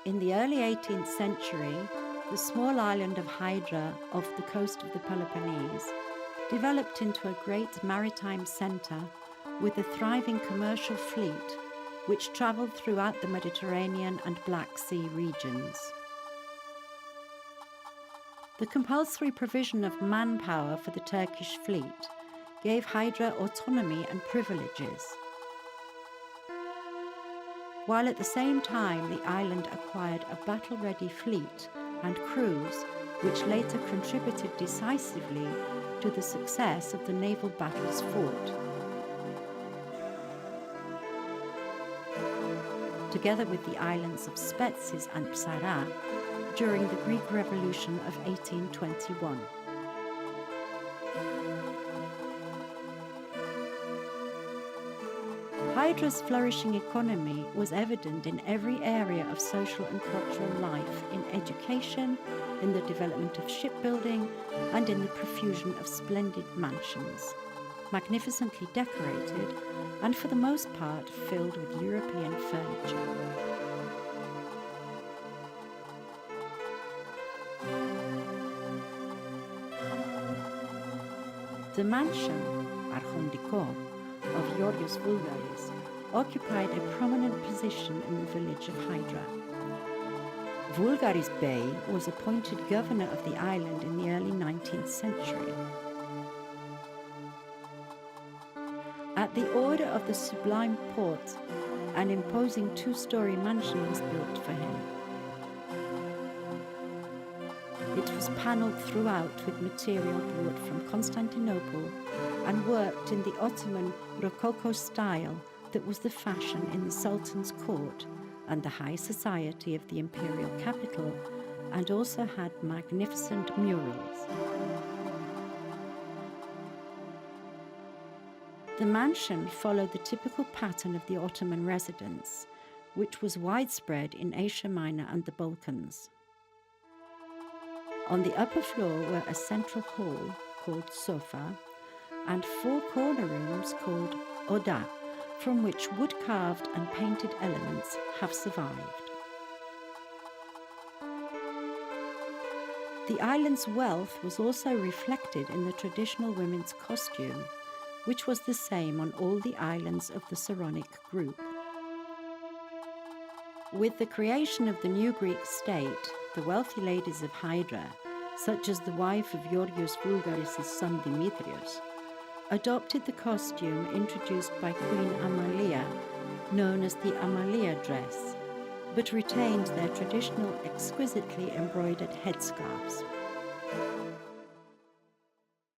In the early 18th century, the small island of Hydra off the coast of the Peloponnese developed into a great maritime centre with a thriving commercial fleet which travelled throughout the Mediterranean and Black Sea regions. The compulsory provision of manpower for the Turkish fleet gave Hydra autonomy and privileges, while at the same time the island acquired a battle-ready fleet and crews which later contributed decisively to the success of the naval battles fought. Together with the islands of Spetses and Psara during the Greek Revolution of 1821. Hydra's flourishing economy was evident in every area of social and cultural life, in education, in the development of shipbuilding, and in the profusion of splendid mansions, magnificently decorated and for the most part filled with European furniture. The mansion, Archondiko, of Georgios Voulgaris occupied a prominent position in the village of Hydra. Voulgaris Bey was appointed governor of the island in the early 19th century. At the order of the Sublime Porte, an imposing two-story mansion was built for him. It was panelled throughout with material brought from Constantinople and worked in the Ottoman Rococo style that was the fashion in the Sultan's court and the high society of the imperial capital, and also had magnificent murals. The mansion followed the typical pattern of the Ottoman residence, which was widespread in Asia Minor and the Balkans. On the upper floor were a central hall called sofa and 4 corner rooms called oda, from which wood-carved and painted elements have survived. The island's wealth was also reflected in the traditional women's costume, which was the same on all the islands of the Saronic group. With the creation of the new Greek state, the wealthy ladies of Hydra, such as the wife of Georgios Voulgaris' son Demetrios, adopted the costume introduced by Queen Amalia, known as the Amalia dress, but retained their traditional exquisitely embroidered headscarves.